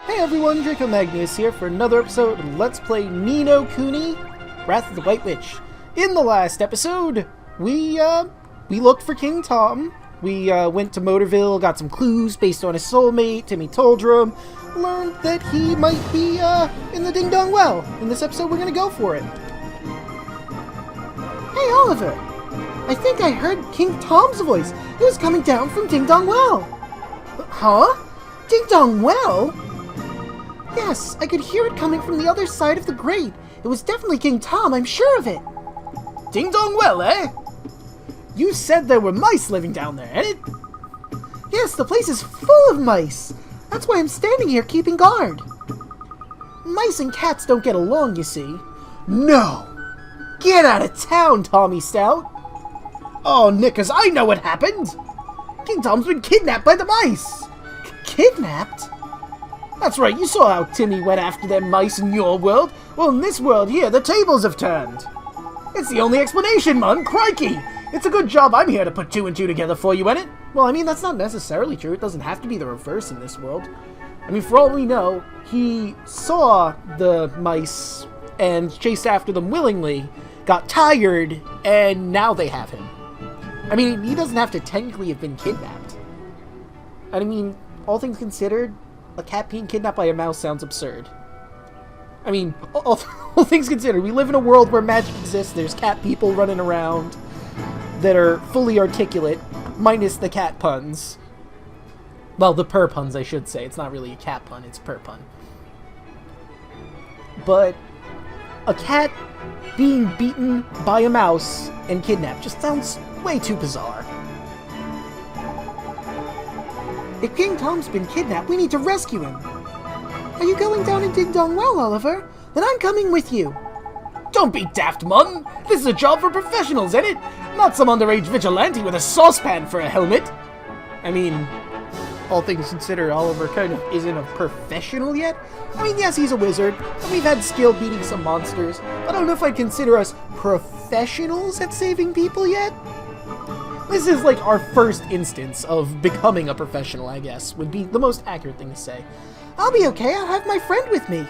Hey everyone, Draco Magnius here for another episode of Let's Play Ni no Kuni, Wrath of the White Witch. In the last episode, we looked for King Tom. We went to Motorville, got some clues based on his soulmate, Timmy Toldrum, learned that he might be in the Ding Dong Well. In this episode, we're gonna go for it. Hey Oliver, I think I heard King Tom's voice. It was coming down from Ding Dong Well. Huh? Ding Dong Well? Yes, I could hear it coming from the other side of the grate. It was definitely King Tom, I'm sure of it. Ding Dong Well, eh? You said there were mice living down there, ain't it? Yes, the place is full of mice. That's why I'm standing here keeping guard. Mice and cats don't get along, you see. No! Get out of town, Tommy Stout! Oh, Knickers, I know what happened! King Tom's been kidnapped by the mice! Kidnapped? That's right, you saw how Timmy went after them mice in your world. Well, in this world here, the tables have turned. It's the only explanation, man, crikey! It's a good job I'm here to put two and two together for you, ain't it? Well, I mean, that's not necessarily true. It doesn't have to be the reverse in this world. I mean, for all we know, he saw the mice and chased after them willingly, got tired, and now they have him. I mean, he doesn't have to technically have been kidnapped. I mean, all things considered, a cat being kidnapped by a mouse sounds absurd. I mean, all things considered, we live in a world where magic exists, there's cat people running around that are fully articulate, minus the cat puns. Well, the purr puns, I should say. It's not really a cat pun, it's a purr pun. But a cat being beaten by a mouse and kidnapped just sounds way too bizarre. If King Tom's been kidnapped, we need to rescue him. Are you going down in Ding Dong Well, Oliver? Then I'm coming with you. Don't be daft, Mum. This is a job for professionals, ain't it? Not some underage vigilante with a saucepan for a helmet. I mean, all things considered, Oliver kind of isn't a professional yet. I mean, yes, he's a wizard, and we've had skill beating some monsters, but I don't know if I'd consider us professionals at saving people yet. This is like our first instance of becoming a professional, I guess, would be the most accurate thing to say. I'll be okay, I'll have my friend with me.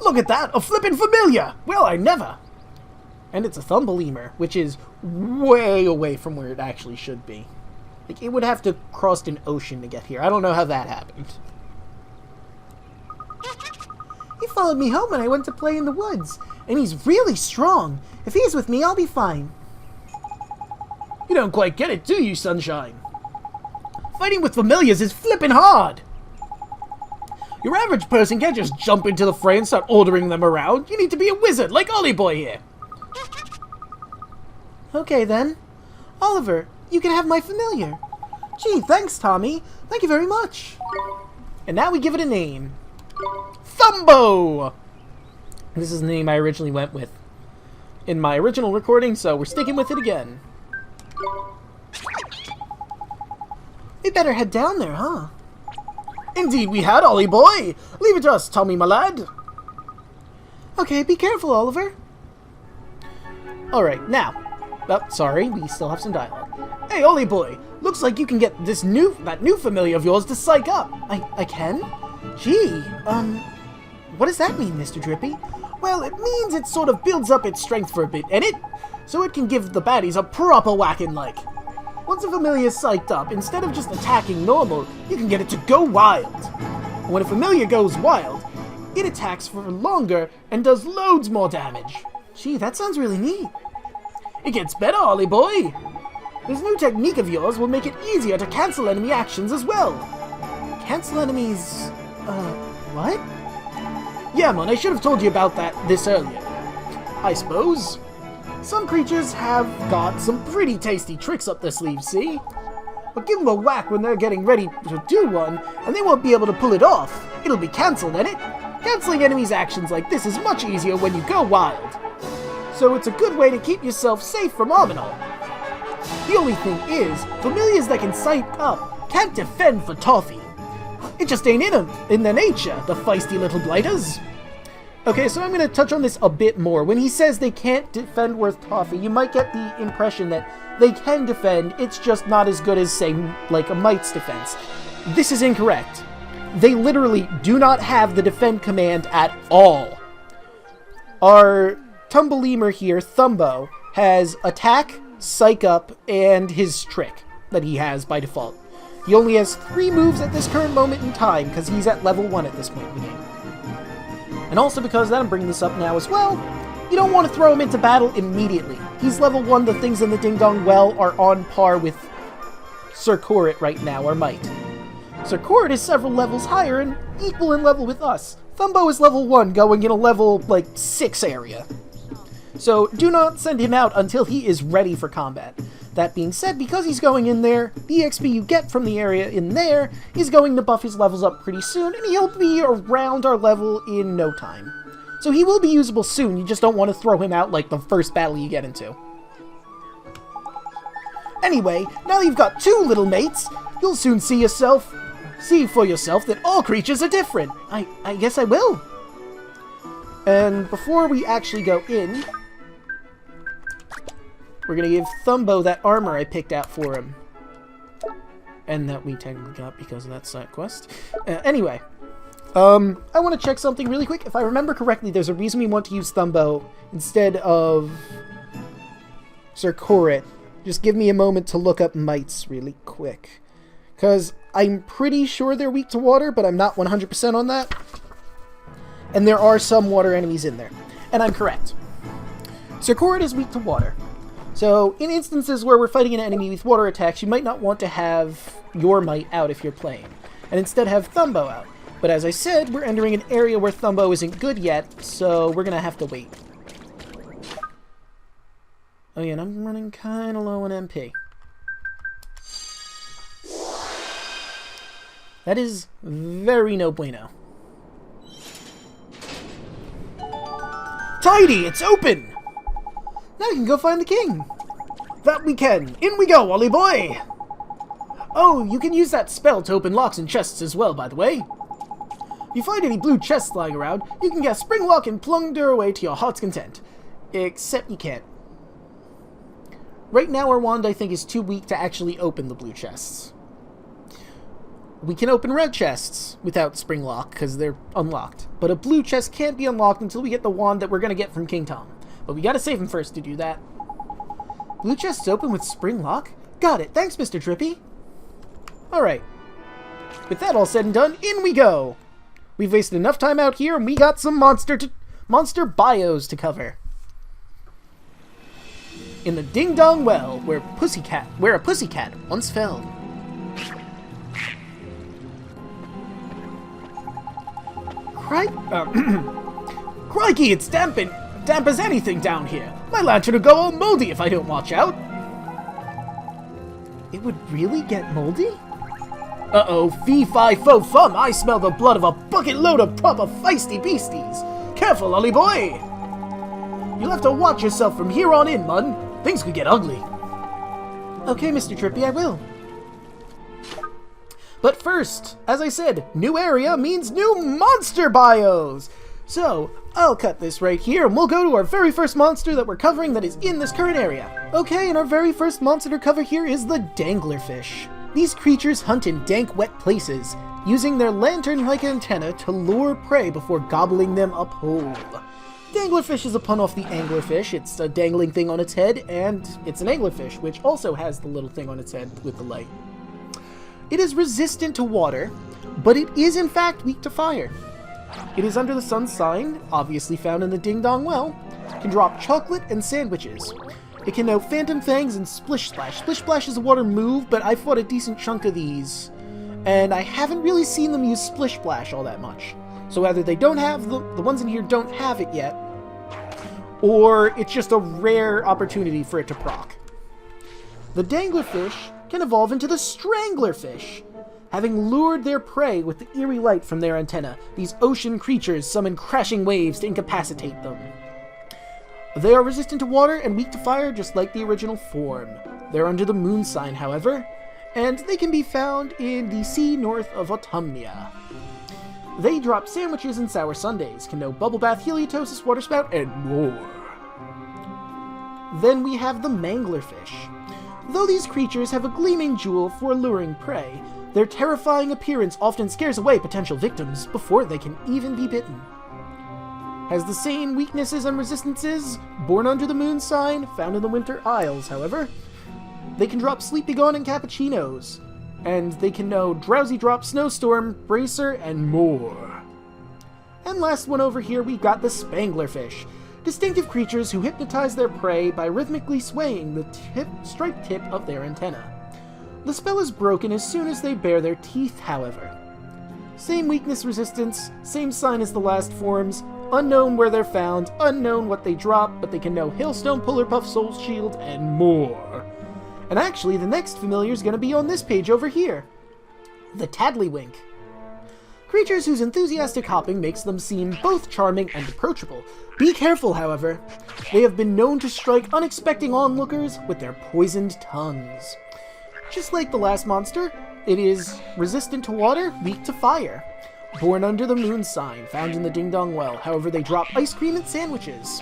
Look at that, a flippin' familiar! Well, I never! And it's a Thumblelemur, which is way away from where it actually should be. Like, it would have to cross an ocean to get here. I don't know how that happened. He followed me home when I went to play in the woods, and he's really strong. If he's with me, I'll be fine. You don't quite get it, do you, Sunshine? Fighting with familiars is flippin' hard! Your average person can't just jump into the fray and start ordering them around. You need to be a wizard, like Ollie Boy here. Okay, then. Oliver, you can have my familiar. Gee, thanks, Tommy. Thank you very much. And now we give it a name. Thumbo! This is the name I originally went with in my original recording, so we're sticking with it again. We better head down there, huh? Indeed we had, Ollie Boy! Leave it to us, Tommy, my lad. Okay, be careful, Oliver. Alright, now. Oh, sorry, we still have some dialogue. Hey, Ollie Boy, looks like you can get that new familiar of yours to psych up. I can? Gee, what does that mean, Mr. Drippy? Well, it means it sort of builds up its strength for a bit, and so it can give the baddies a proper whacking like. Once a familiar is psyched up, instead of just attacking normal, you can get it to go wild. And when a familiar goes wild, it attacks for longer and does loads more damage. Gee, that sounds really neat. It gets better, Ollie Boy. This new technique of yours will make it easier to cancel enemy actions as well. Cancel enemies... what? Yeah, man, I should have told you about this earlier. I suppose. Some creatures have got some pretty tasty tricks up their sleeves, see? But give them a whack when they're getting ready to do one, and they won't be able to pull it off. It'll be cancelled, ain't it? Cancelling enemies' actions like this is much easier when you go wild. So it's a good way to keep yourself safe from harm and all. The only thing is, familiars that can psych up can't defend for toffee. It just ain't in their nature, the feisty little blighters. Okay, so I'm going to touch on this a bit more. When he says they can't defend worth toffee, you might get the impression that they can defend, it's just not as good as, say, like a Mite's defense. This is incorrect. They literally do not have the defend command at all. Our Tumblelemur here, Thumbo, has attack, psych up, and his trick that he has by default. He only has 3 moves at this current moment in time, because he's at level 1 at this point in the game. And also because that I'm bringing this up now as well, you don't want to throw him into battle immediately. He's level 1, the things in the Ding Dong Well are on par with Sir Korit right now, or Mite. Sir Korit is several levels higher and equal in level with us. Thumbo is level 1, going in a level, like, 6 area. So do not send him out until he is ready for combat. That being said, because he's going in there, the XP you get from the area in there is going to buff his levels up pretty soon, and he'll be around our level in no time. So he will be usable soon, you just don't want to throw him out like the first battle you get into. Anyway, now you've got 2 little mates, you'll soon see for yourself that all creatures are different. I guess I will. And before we actually go in, we're going to give Thumbo that armor I picked out for him. And that we technically got because of that side quest. Anyway, I want to check something really quick. If I remember correctly, there's a reason we want to use Thumbo instead of Sir Korit. Just give me a moment to look up Mites really quick. Because I'm pretty sure they're weak to water, but I'm not 100% on that. And there are some water enemies in there. And I'm correct. Sir Korit is weak to water. So, in instances where we're fighting an enemy with water attacks, you might not want to have your Mite out if you're playing, and instead have Thumbo out. But as I said, we're entering an area where Thumbo isn't good yet, so we're gonna have to wait. Oh yeah, and I'm running kinda low on MP. That is very no bueno. Tidy! It's open! Now we can go find the king! That we can! In we go, Ollie boy! Oh, you can use that spell to open locks and chests as well, by the way. If you find any blue chests lying around, you can cast Spring Lock and plunder away to your heart's content. Except you can't. Right now our wand, I think, is too weak to actually open the blue chests. We can open red chests without Spring Lock, because they're unlocked. But a blue chest can't be unlocked until we get the wand that we're going to get from King Tom. But we gotta save him first to do that. Blue chest's open with Spring Lock? Got it, thanks Mr. Drippy. Alright. With that all said and done, in we go! We've wasted enough time out here, and we got some monster bios to cover. In the Ding Dong Well, where a pussycat once fell. Crikey, it's damp as anything down here. My lantern will go all moldy if I don't watch out. It would really get moldy? Uh-oh, fee-fi-fo-fum, I smell the blood of a bucket load of proper feisty beasties. Careful, Ollie boy. You'll have to watch yourself from here on in, Mun. Things could get ugly. Okay, Mr. Trippy, I will. But first, as I said, new area means new monster bios. So, I'll cut this right here, and we'll go to our very first monster that we're covering that is in this current area. Okay, and our very first monster to cover here is the Danglerfish. These creatures hunt in dank, wet places, using their lantern-like antenna to lure prey before gobbling them up whole. Danglerfish is a pun off the anglerfish. It's a dangling thing on its head, and it's an anglerfish, which also has the little thing on its head with the light. It is resistant to water, but it is in fact weak to fire. It is under the sun sign, obviously found in the Ding Dong Well, can drop chocolate and sandwiches. It can know Phantom Fangs and Splish Splash. Splish Splash is a water move, but I fought a decent chunk of these, and I haven't really seen them use Splish Splash all that much. So either they don't have, the ones in here don't have it yet, or it's just a rare opportunity for it to proc. The Danglerfish can evolve into the Stranglerfish. Having lured their prey with the eerie light from their antenna, these ocean creatures summon crashing waves to incapacitate them. They are resistant to water and weak to fire, just like the original form. They're under the moon sign, however, and they can be found in the sea north of Autumnia. They drop sandwiches and sour sundaes, can know bubble bath, heliatosis, waterspout, and more. Then we have the manglerfish. Though these creatures have a gleaming jewel for luring prey, their terrifying appearance often scares away potential victims before they can even be bitten. Has the same weaknesses and resistances, born under the moon sign, found in the Winter Isles, however. They can drop Sleepy Gone and Cappuccinos, and they can know Drowsy Drop, Snowstorm, Bracer, and more. And last one over here, we got the Spanglerfish. Distinctive creatures who hypnotize their prey by rhythmically swaying the striped tip of their antenna. The spell is broken as soon as they bare their teeth, however. Same weakness resistance, same sign as the last forms, unknown where they're found, unknown what they drop, but they can know Hailstone, Pullerpuff, Soul Shield, and more. And actually, the next familiar is going to be on this page over here. The Taddlywink. Creatures whose enthusiastic hopping makes them seem both charming and approachable. Be careful, however. They have been known to strike unexpected onlookers with their poisoned tongues. Just like the last monster, it is resistant to water, weak to fire. Born under the moon sign, found in the Ding Dong Well. However, they drop ice cream and sandwiches.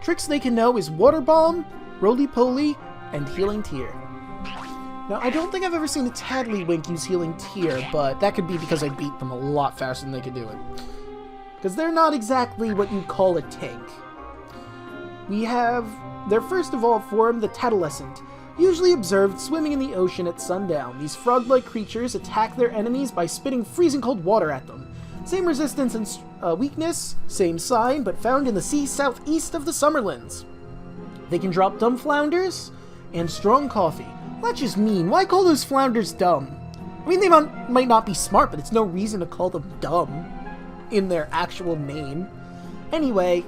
Tricks they can know is Water Bomb, Roly-Poly, and Healing Tear. Now, I don't think I've ever seen a Taddlywink use Healing Tear, but that could be because I beat them a lot faster than they could do it. Because they're not exactly what you'd call a tank. We have their first evolved form, the Taddlescent, usually observed swimming in the ocean at sundown. These frog-like creatures attack their enemies by spitting freezing cold water at them. Same resistance and weakness, same sign, but found in the sea southeast of the Summerlands. They can drop dumb flounders and strong coffee. That's just mean. Why call those flounders dumb? I mean, they might not be smart, but it's no reason to call them dumb in their actual name. Anyway,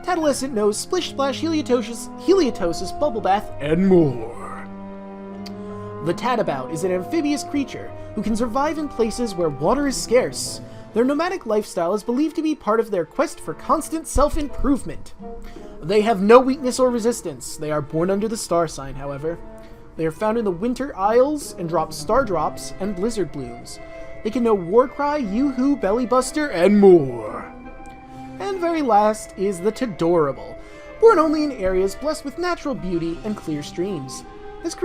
Taddlescent knows Splish Splash, Heliatosis, Bubble Bath, and more. The Tadabout is an amphibious creature who can survive in places where water is scarce. Their nomadic lifestyle is believed to be part of their quest for constant self-improvement. They have no weakness or resistance. They are born under the star sign, however. They are found in the Winter Isles and drop star drops and blizzard blooms. They can know Warcry, Yoo-Hoo, Bellybuster, and more. And very last is the Tadorable, born only in areas blessed with natural beauty and clear streams. These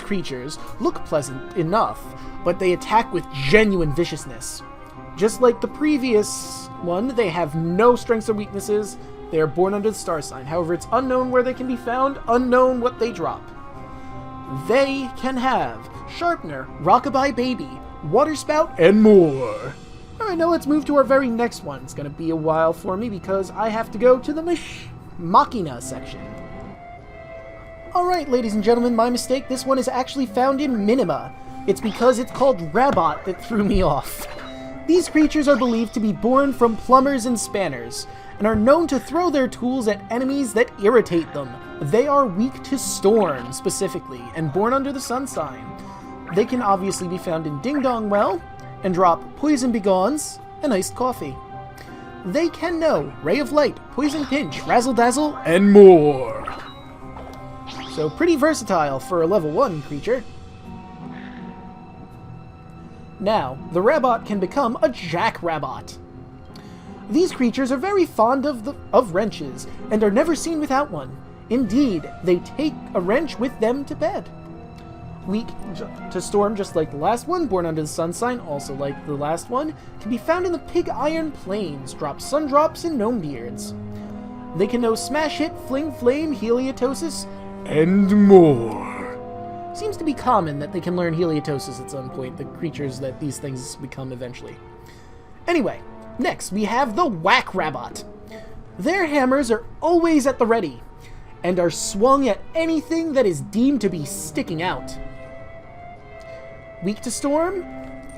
creatures look pleasant enough, but they attack with genuine viciousness. Just like the previous one, they have no strengths or weaknesses. They are born under the star sign. However, it's unknown where they can be found, unknown what they drop. They can have Sharpener, Rockabye Baby, Waterspout, and more. Alright, now let's move to our very next one. It's going to be a while for me because I have to go to the Machina section. Alright, ladies and gentlemen, my mistake. This one is actually found in Minima. It's because it's called Rabot that threw me off. These creatures are believed to be born from plumbers and spanners, and are known to throw their tools at enemies that irritate them. They are weak to storm, specifically, and born under the sun sign. They can obviously be found in Ding Dong Well, and drop Poison Begons and Iced Coffee. They can know Ray of Light, Poison Pinch, Razzle Dazzle, and more. So pretty versatile for a level 1 creature. Now, the Rabot can become a Jackrabbot. These creatures are very fond of wrenches, and are never seen without one. Indeed, they take a wrench with them to bed. Weak to storm, just like the last one, born under the sun sign, also like the last one, can be found in the Pig Iron Plains, drop Sundrops and Gnome Beards. They can know Smash Hit, Fling Flame, Heliatosis, and more. Seems to be common that they can learn Heliatosis at some point, the creatures that these things become eventually. Anyway, next we have the Whack Rabot. Their hammers are always at the ready, and are swung at anything that is deemed to be sticking out. Weak to storm,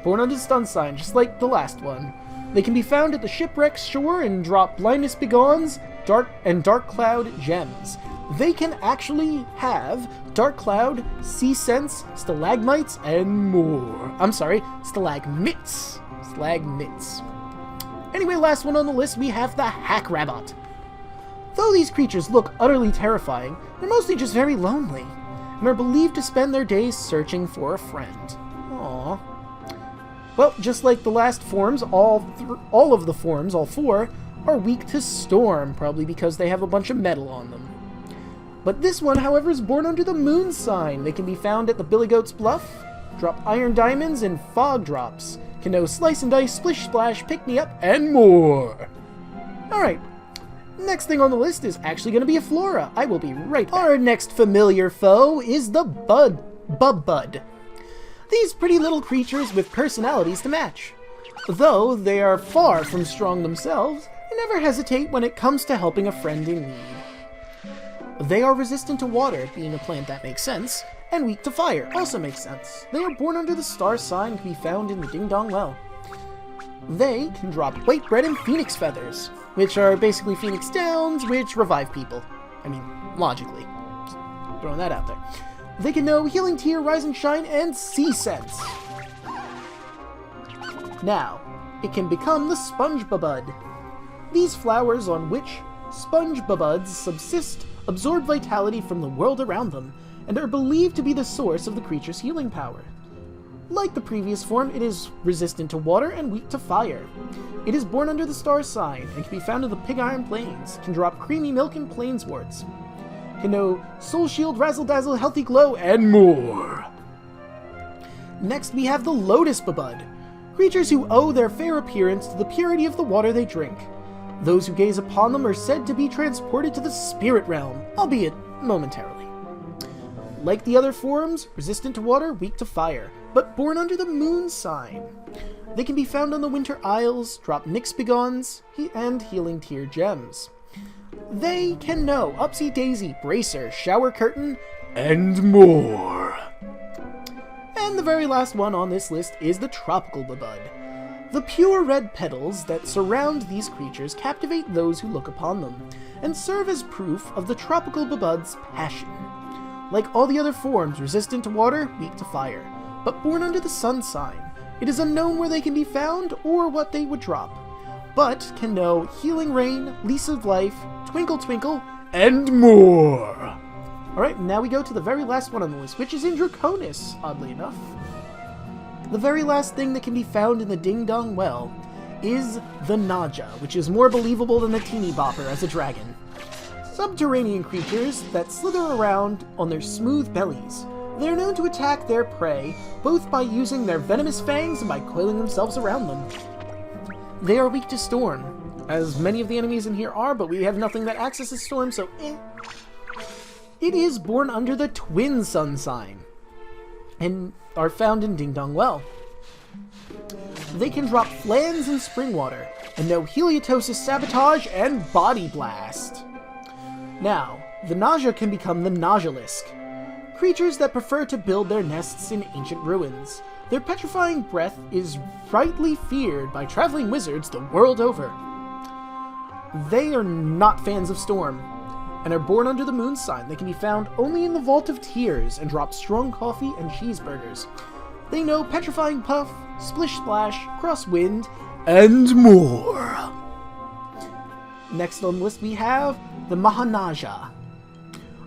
born under the stun sign, just like the last one. They can be found at the shipwreck's shore and drop Blindness Begons, Dark Cloud gems. They can actually have Dark Cloud, Sea Sense, Stalagmites, and more. I'm sorry, Stalagmites. Stalagmites. Anyway, last one on the list, we have the Hack Rabot. Though these creatures look utterly terrifying, they're mostly just very lonely. and are believed to spend their days searching for a friend. Aww. Well, just like the last forms, all of the forms, all four, are weak to storm, probably because they have a bunch of metal on them. But this one, however, is born under the moon sign. They can be found at the Billy Goat's Bluff, drop iron diamonds and fog drops, can know slice and dice, splish splash, pick me up, and more. Alright, next thing on the list is actually going to be a flora. I will be right back. Our next familiar foe is the Bub-Bud. These pretty little creatures with personalities to match. Though they are far from strong themselves, they never hesitate when it comes to helping a friend in need. They are resistant to water, being a plant that makes sense, and weak to fire, also makes sense. They are born under the star sign and can be found in the Ding Dong Well. They can drop white bread and phoenix feathers, which are basically phoenix downs, which revive people. I mean, logically. Just throwing that out there. They can know Healing Tear, Rise and Shine, and Sea Sense. Now, it can become the Sponge Bud. These flowers on which Sponge Buds subsist absorb vitality from the world around them, and are believed to be the source of the creature's healing power. Like the previous form, it is resistant to water and weak to fire. It is born under the star sign and can be found in the Pig Iron Plains, can drop creamy milk and plainswords, can know Soul Shield, Razzle Dazzle, Healthy Glow, and more. Next we have the Lotus Bud, creatures who owe their fair appearance to the purity of the water they drink. Those who gaze upon them are said to be transported to the spirit realm, albeit momentarily. Like the other forms, resistant to water, weak to fire, but born under the moon sign. They can be found on the Winter Isles, drop Nyx Begons, and Healing Tear gems. They can know Upsy Daisy, Bracer, Shower Curtain, and more. And the very last one on this list is the Tropical Bud. The pure red petals that surround these creatures captivate those who look upon them, and serve as proof of the Tropical Bud's passion. Like all the other forms, resistant to water, weak to fire, but born under the sun sign. It is unknown where they can be found or what they would drop, but can know Healing Rain, Lease of Life, Twinkle Twinkle, and more. Alright, now we go to the very last one on the list, which is in Draconis, oddly enough. The very last thing that can be found in the Ding Dong Well is the Naja, which is more believable than the Teeny Bopper as a dragon. Subterranean creatures that slither around on their smooth bellies. They are known to attack their prey, both by using their venomous fangs and by coiling themselves around them. They are weak to storm, as many of the enemies in here are, but we have nothing that accesses storm, so eh. It is born under the Twin Sun sign, and are found in Ding Dong Well. They can drop Flans and Spring Water, and know Heliatosis, Sabotage, and Body Blast. Now, the Naja can become the Najalisk, creatures that prefer to build their nests in ancient ruins. Their petrifying breath is rightly feared by traveling wizards the world over. They are not fans of storm, and are born under the moon sign. They can be found only in the Vault of Tears, and drop strong coffee and cheeseburgers. They know Petrifying Puff, Splish Splash, Crosswind, and more. Next on the list we have the Mahanaja.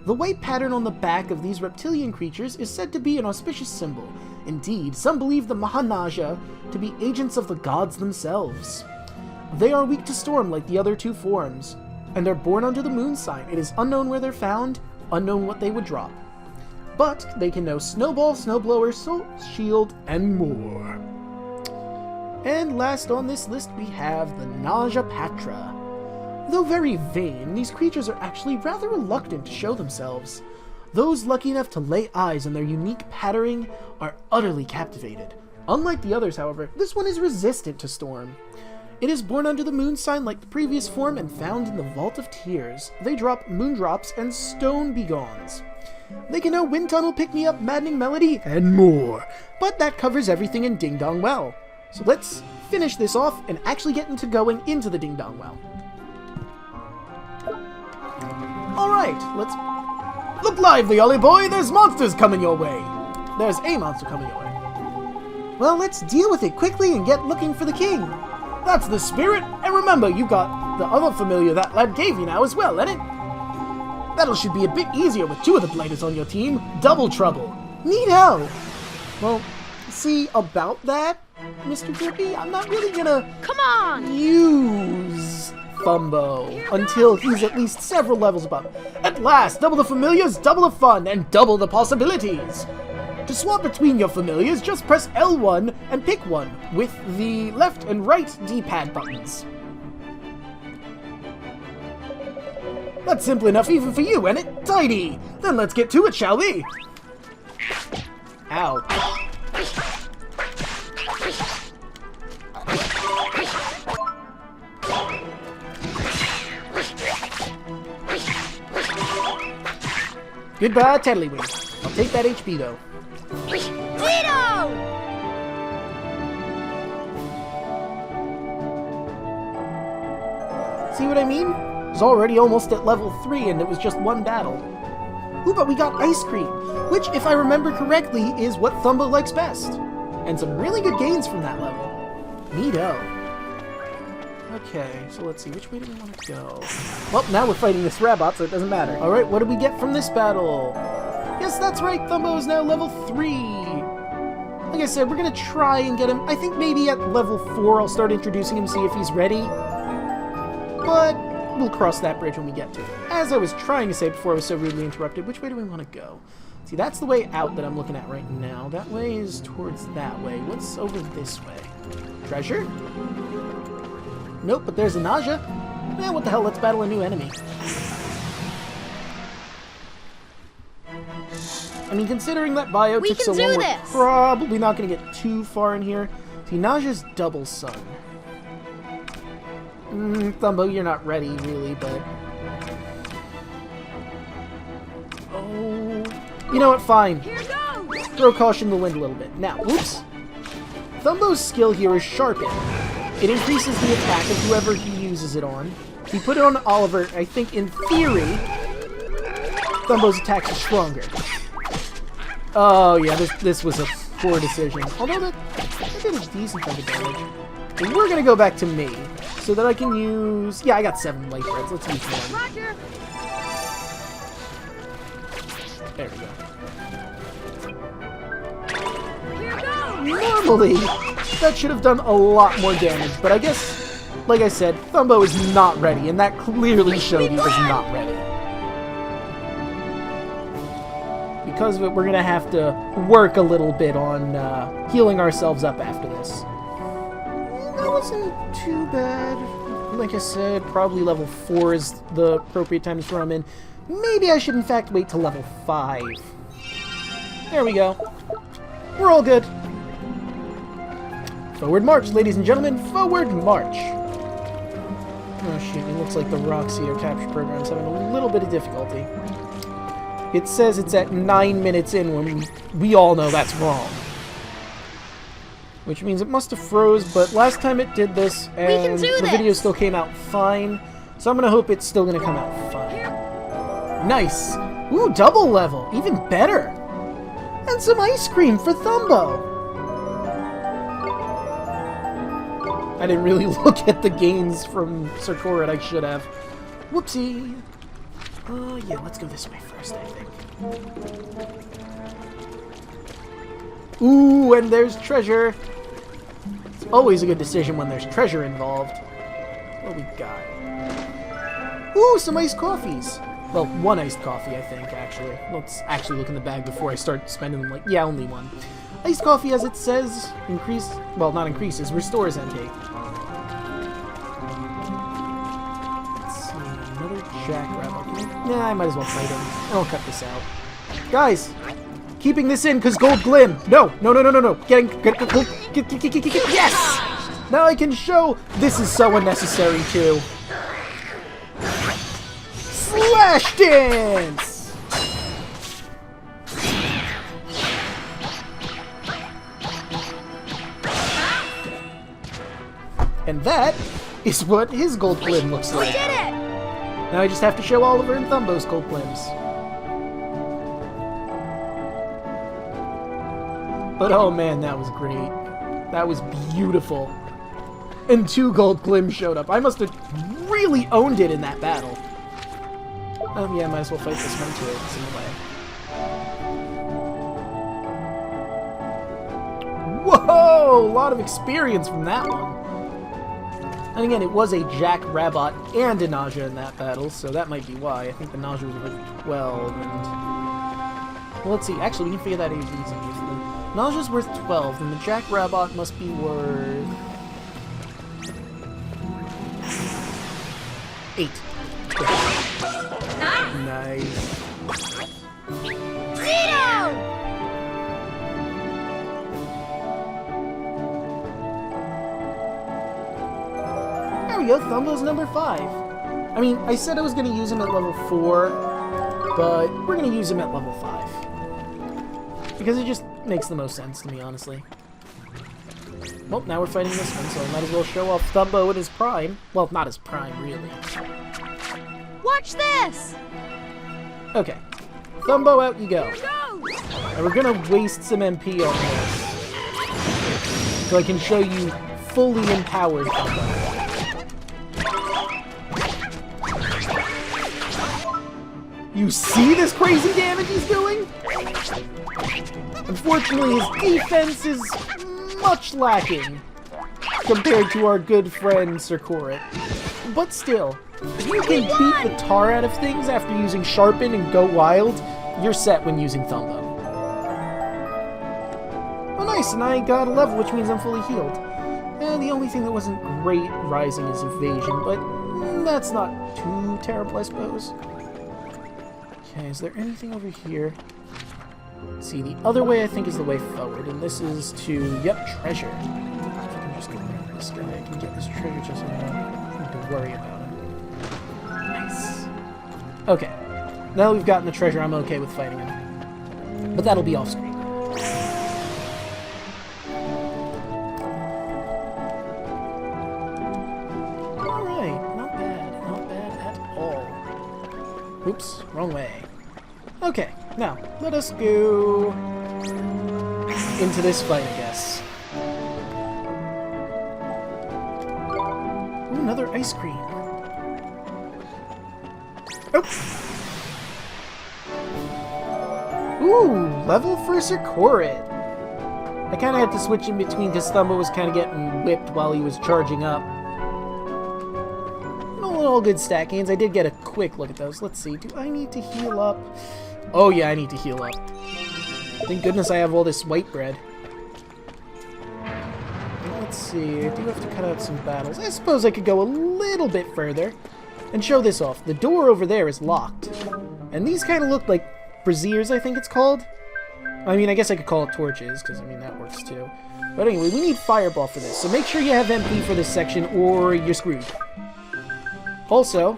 The white pattern on the back of these reptilian creatures is said to be an auspicious symbol. Indeed, some believe the Mahanaja to be agents of the gods themselves. They are weak to storm like the other two forms, and are born under the moon sign. It is unknown where they're found, unknown what they would drop. But they can know Snowball, Snowblower, Soul Shield, and more. And last on this list we have the Najapatra. Though very vain, these creatures are actually rather reluctant to show themselves. Those lucky enough to lay eyes on their unique patterning are utterly captivated. Unlike the others, however, this one is resistant to storm. It is born under the moon sign like the previous form and found in the Vault of Tears. They drop Moondrops and Stone Begons. They can know Wind Tunnel, Pick Me Up, Maddening Melody, and more. But that covers everything in Ding Dong Well. So let's finish this off and actually get into going into the Ding Dong Well. Alright, let's... Look lively, Ollie boy! There's monsters coming your way! There's a monster coming your way. Well, let's deal with it quickly and get looking for the king. That's the spirit! And remember, you got the other familiar that lad gave you now as well, ain't it? Battle should be a bit easier with 2 of the blighters on your team. Double trouble. Neato! Well, see, about that, Mr. Drippy, I'm not really gonna... Come on! use Thumbo until he's at least several levels above. At last, double the familiars, double the fun, and double the possibilities. To swap between your familiars, just press L1 and pick one with the left and right D-pad buttons. That's simple enough even for you, ain't it? Tidy! Then let's get to it, shall we? Ow. Goodbye, Tiddlywink. I'll take that HP, though. Tito! See what I mean? I was already almost at level 3, and it was just 1 battle. Ooh, but we got ice cream, which, if I remember correctly, is what Thumbo likes best. And some really good gains from that level. Neato. Okay, so let's see, which way do we want to go? Well, now we're fighting this Rabot, so it doesn't matter. Alright, what did we get from this battle? Yes, that's right, Thumbo is now level 3! Like I said, we're gonna try and get him, I think maybe at level 4 I'll start introducing him, see if he's ready. But we'll cross that bridge when we get to it. As I was trying to say before I was so rudely interrupted, which way do we want to go? See, that's the way out that I'm looking at right now. That way is towards that way. What's over this way? Treasure? Nope, but there's a nausea. Eh, what the hell, let's battle a new enemy. I mean, considering that bio took so long, we're probably not going to get too far in here. See, Nausya's double sun. Thumbo, you're not ready, really, but... Oh... You know what, fine. Here goes. Throw caution to the wind a little bit. Now, oops. Thumbo's skill here is Sharpen. It increases the attack of whoever he uses it on. If you put it on Oliver, I think in theory, Thumbo's attacks are stronger. Oh yeah, this was a poor decision. Although that did a decent chunk of damage. And we're gonna go back to me, so that I can use... Yeah, I got 7 life threads. Let's use 1. Roger. There we go. Here goes. Normally, that should have done a lot more damage, but I guess, like I said, Thumbo is not ready, and that clearly showed he was not ready. Because of it, we're going to have to work a little bit on healing ourselves up after this. That wasn't too bad. Like I said, probably level 4 is the appropriate time to throw him in. Maybe I should, in fact, wait till level 5. There we go. We're all good. Forward march, ladies and gentlemen. Forward march. Oh, shoot. It looks like the Roxy or capture program's having a little bit of difficulty. It says it's at 9 minutes in when we all know that's wrong. Which means it must have froze, but last time it did this, and the video still came out fine. So I'm going to hope it's still going to come out fine. Nice! Ooh, double level! Even better! And some ice cream for Thumbo! I didn't really look at the gains from Sarkorat, I should have. Whoopsie! Yeah, let's go this way first, I think. Ooh, and there's treasure! It's always a good decision when there's treasure involved. What we got? Ooh, some iced coffees! Well, 1 iced coffee, I think, actually. Let's actually look in the bag before I start spending them, like, yeah, only 1. Iced coffee, as it says, well, not increases, restores NK. Let's see, another jackrabbit. Nah, I might as well fight him. I'll cut this out. Guys! Keeping this in, because gold glim! No! Get, yes! Now I can show this is so unnecessary, too. Slash dance! And that is what his gold glim looks like. We did it! Now I just have to show Oliver and Thumbo's gold glims. But oh man, that was great. That was beautiful. And 2 gold glims showed up. I must have really owned it in that battle. Oh yeah, might as well fight this one too. It's in the way. Whoa! A lot of experience from that one. And again, it was a Jack Rabot and a Nausea in that battle, so that might be why. I think the Nausea was worth 12, and... Well, let's see. Actually, we can figure that out easily. Nausea's worth 12, and the Jack Rabot must be worth... 8. Nice. Zito! There we go, Thumbo's number 5. I mean, I said I was going to use him at level 4, but we're going to use him at level 5. Because it just makes the most sense to me, honestly. Well, now we're fighting this one, so I might as well show off Thumbo at his prime. Well, not his prime, really. Watch this! Okay. Thumbo, out you go. Here goes! And we're gonna waste some MP on this. So I can show you fully empowered Thumbo. You see this crazy damage he's doing? Unfortunately, his defense is much lacking compared to our good friend Sir Korit. But still, if you can beat the tar out of things after using Sharpen and Go Wild, you're set when using Thumbo. Oh nice, and I got a level, which means I'm fully healed. And the only thing that wasn't great rising is evasion, but that's not too terrible, I suppose. Okay, is there anything over here? See, the other way I think is the way forward, and this is to, yep, treasure. If I can just go around this guy, I can get this treasure just so I don't have to worry about him. Nice. Okay, now that we've gotten the treasure, I'm okay with fighting him. But that'll be off screen. Alright, not bad at all. Oops, wrong way. Okay, now, let us go into this fight, I guess. Ooh, another ice cream. Oh! Ooh, level for Sir Korit. I kind of had to switch in between because Thumbo was kind of getting whipped while he was charging up. All good stat gains. I did get a quick look at those. Let's see, do I need to heal up? Oh yeah, I need to heal up. Thank goodness I have all this white bread. Let's see, I do have to cut out some battles. I suppose I could go a little bit further and show this off. The door over there is locked. And these kind of look like braziers, I think it's called. I mean, I guess I could call it torches, because, I mean, that works too. But anyway, we need Fireball for this, so make sure you have MP for this section or you're screwed. Also,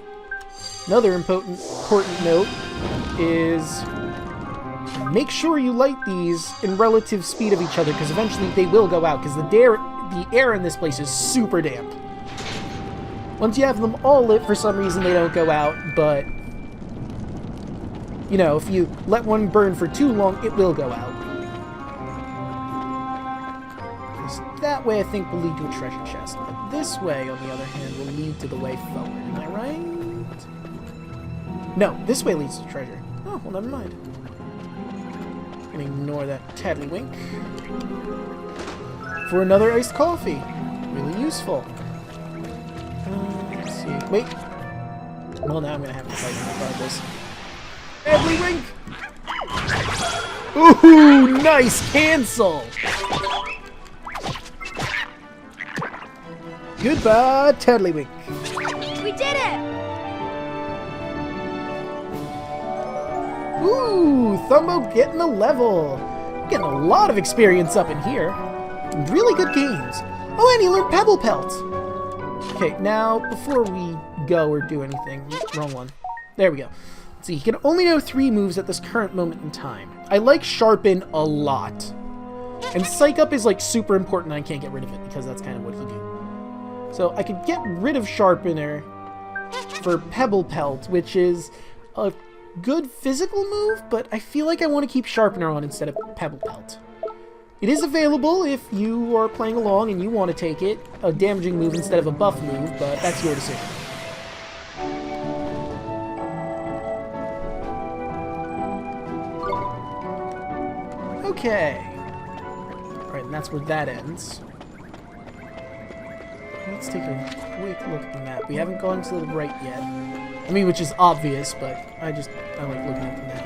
another important note is make sure you light these in relative speed of each other, because eventually they will go out, because the air in this place is super damp. Once you have them all lit, for some reason they don't go out, but, you know, if you let one burn for too long, it will go out. That way, I think, will lead to a treasure chest. But this way, on the other hand, will lead to the way forward. Am I right? No, this way leads to treasure. Oh, well, never mind. I'm gonna ignore that Taddlywink. For another iced coffee. Really useful. Let's see. Wait. Well, now I'm gonna have to fight him regardless. Taddlywink! Ooh, nice cancel! Goodbye, Taddlywink. We did it! Ooh, Thumbo getting a level. Getting a lot of experience up in here. Really good games. Oh, and he learned Pebble Pelt. Okay, now, before we go or do anything... Wrong one. There we go. Let's see, he can only know 3 moves at this current moment in time. I like Sharpen a lot. And Psych Up is, like, super important, and I can't get rid of it, because that's kind of what he do. So I could get rid of Sharpener for Pebble Pelt, which is a good physical move, but I feel like I want to keep Sharpener on instead of Pebble Pelt. It is available if you are playing along and you want to take it, a damaging move instead of a buff move, but that's your decision. Okay. Alright, and that's where that ends. Let's take a quick look at the map. We haven't gone to the right yet. I mean, which is obvious, but I like looking at the map.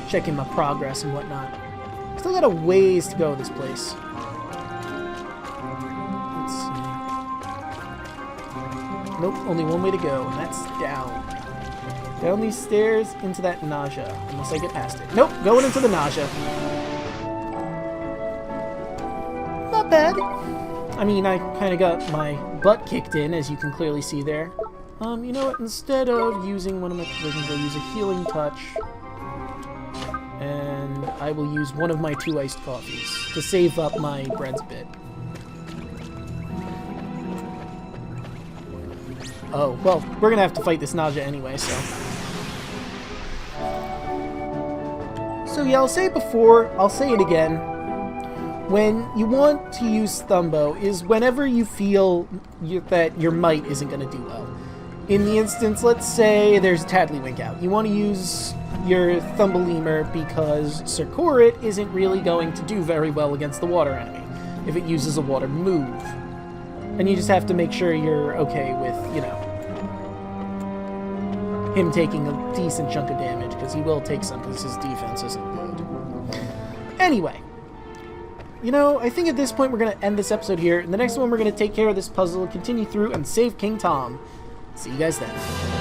Checking my progress and whatnot. Still got a ways to go this place. Let's see. Nope, only one way to go, and that's down. Down these stairs into that nausea. Unless I get past it. Nope, going into the nausea. Not bad. I mean, I kind of got my butt kicked in, as you can clearly see there. You know what? Instead of using one of my provisions, I'll use a healing touch. And I will use one of my 2 iced coffees to save up my breads a bit. Oh, well, we're gonna have to fight this nausea anyway, so... So yeah, I'll say it before, I'll say it again. When you want to use Thumbo is whenever you feel that your might isn't going to do well. In the instance, let's say there's a Tadlywink out. You want to use your Thumblelemur because Circorit isn't really going to do very well against the water enemy if it uses a water move. And you just have to make sure you're okay with, you know, him taking a decent chunk of damage, because he will take some because his defense isn't good. Anyway. You know, I think at this point we're going to end this episode here. In the next one, we're going to take care of this puzzle, continue through, and save King Tom. See you guys then.